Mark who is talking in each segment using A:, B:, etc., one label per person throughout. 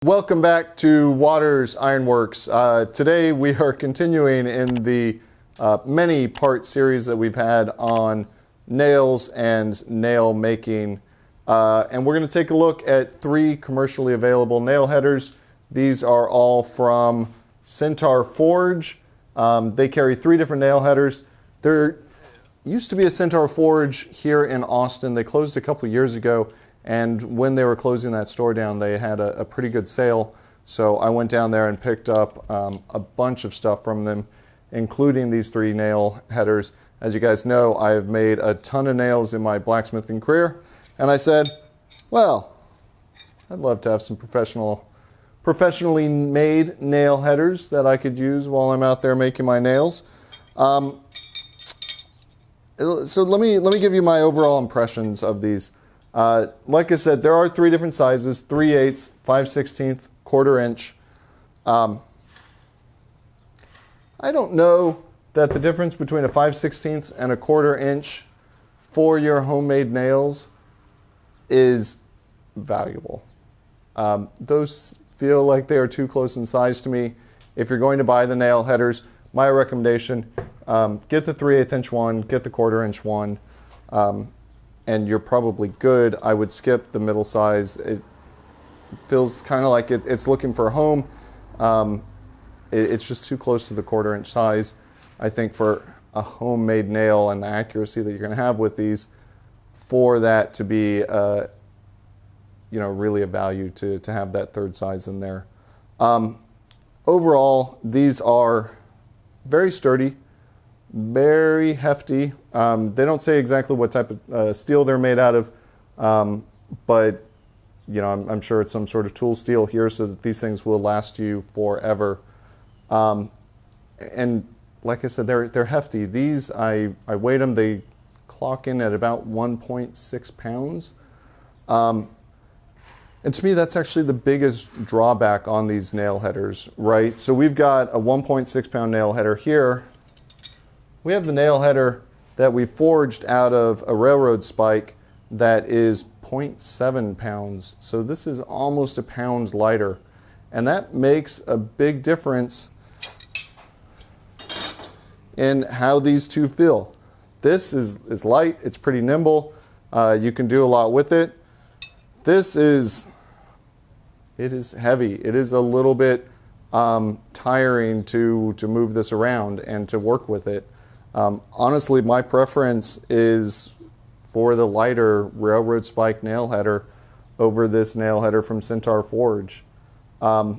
A: Welcome back to Waters Ironworks. Today we are continuing in the many part series that we've had on nails and nail making. And we're going to take a look at 3 commercially available nail headers. These are all from Centaur Forge. They carry 3 different nail headers. There used to be a Centaur Forge here in Austin. They closed a couple years ago. And when they were closing that store down, they had a pretty good sale. So I went down there and picked up a bunch of stuff from them, including these 3 nail headers. As you guys know, I've made a ton of nails in my blacksmithing career. And I said, well, I'd love to have some professionally made nail headers that I could use while I'm out there making my nails. So let me give you my overall impressions of these. Like I said, there are 3 different sizes: 3/8, 5/16, 1/4 inch. I don't know that the difference between a 5/16 and a 1/4 inch for your homemade nails is valuable. Those feel like they are too close in size to me. If you're going to buy the nail headers, my recommendation, get the 3/8 inch one, get the 1/4 inch one. And you're probably good. I would skip the middle size. It feels kind of like it's looking for a home. It's just too close to the 1/4 inch size. I think for a homemade nail and the accuracy that you're going to have with these, for that to be really a value to have that 3rd size in there. Overall, these are very sturdy, very hefty. They don't say exactly what type of steel they're made out of, but I'm sure it's some sort of tool steel here, so that these things will last you forever. And like I said, they're hefty. These, I weighed them. They clock in at about 1.6 pounds. And to me, that's actually the biggest drawback on these nail headers, right? So we've got a 1.6 pound nail header here. We have the nail header that we forged out of a railroad spike that is 0.7 pounds. So this is almost a pound lighter. And that makes a big difference in how these two feel. This is light, it's pretty nimble. You can do a lot with it. It is heavy. It is a little bit tiring to move this around and to work with it. Honestly, my preference is for the lighter railroad spike nail header over this nail header from Centaur Forge. I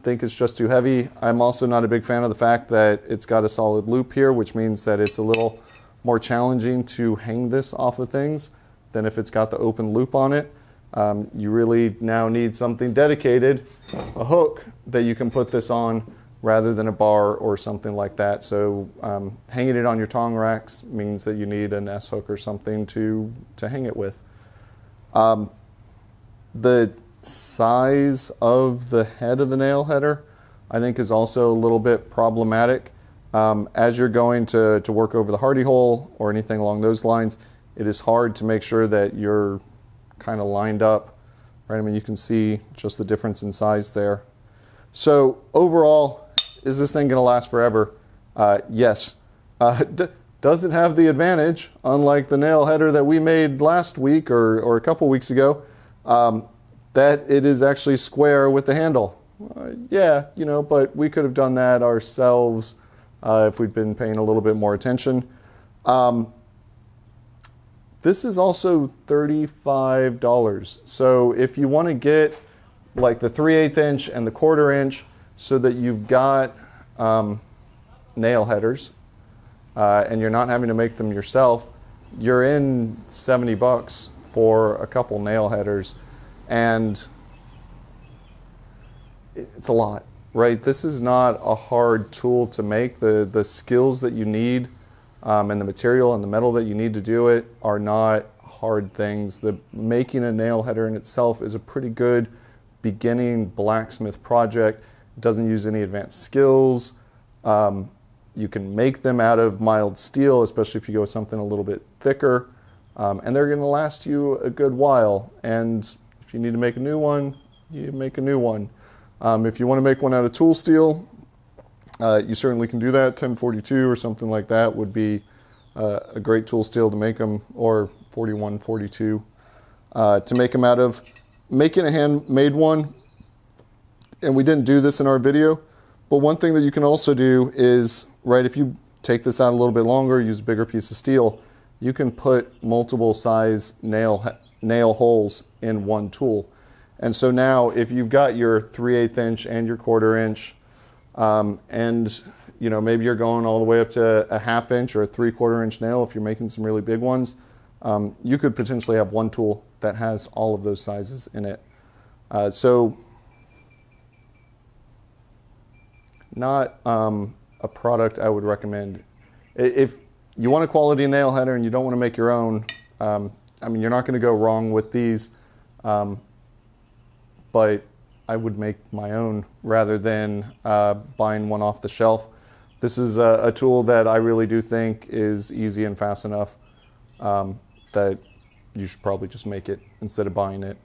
A: think it's just too heavy. I'm also not a big fan of the fact that it's got a solid loop here, which means that it's a little more challenging to hang this off of things than if it's got the open loop on it. You really now need something dedicated, a hook that you can put this on, rather than a bar or something like that. So hanging it on your tong racks means that you need an S-hook or something to hang it with. The size of the head of the nail header, I think, is also a little bit problematic. As you're going to work over the hardy hole or anything along those lines, it is hard to make sure that you're kind of lined up, right? I mean, you can see just the difference in size there. So overall, is this thing going to last forever? Yes. Does it have the advantage, unlike the nail header that we made last week or a couple weeks ago, that it is actually square with the handle? Yeah, but we could have done that ourselves if we'd been paying a little bit more attention. This is also $35. So if you want to get like the 3/8 inch and the 1/4 inch, so that you've got nail headers and you're not having to make them yourself, you're in $70 for a couple nail headers. And it's a lot, right? This is not a hard tool to make. The skills that you need and the material and the metal that you need to do it are not hard things. Making a nail header in itself is a pretty good beginning blacksmith project. It doesn't use any advanced skills. You can make them out of mild steel, especially if you go with something a little bit thicker, and they're going to last you a good while. And if If you need to make a new one, you make a new one. If you want to make one out of tool steel, you certainly can do that. 1042 or something like that would be a great tool steel to make them, or 4142 to make them out of. Making a handmade one, and we didn't do this in our video, but one thing that you can also do is, right, if you take this out a little bit longer, use a bigger piece of steel, you can put multiple size nail holes in one tool. And so now if you've got your 3/8 inch and your 1/4 inch, and you know, maybe you're going all the way up to a 1/2 inch or a 3/4 inch nail, if you're making some really big ones, you could potentially have one tool that has all of those sizes in it. So not a product I would recommend. If you want a quality nail header and you don't want to make your own, I mean, you're not going to go wrong with these, but I would make my own rather than buying one off the shelf. This is a tool that I really do think is easy and fast enough that you should probably just make it instead of buying it.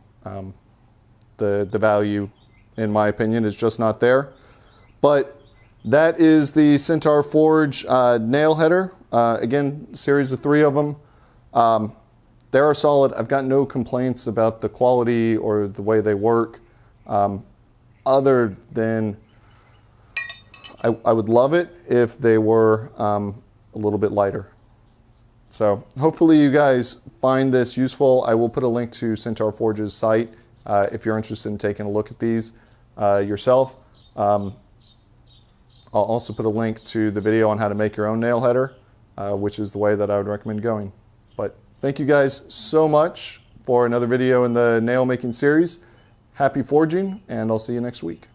A: The value, in my opinion, is just not there. But that is the Centaur Forge nail header. Again, series of 3 of them. They are solid. I've got no complaints about the quality or the way they work, other than I would love it if they were a little bit lighter. So hopefully you guys find this useful. I will put a link to Centaur Forge's site if you're interested in taking a look at these yourself. I'll also put a link to the video on how to make your own nail header, which is the way that I would recommend going. But thank you guys so much for another video in the nail making series. Happy forging, and I'll see you next week.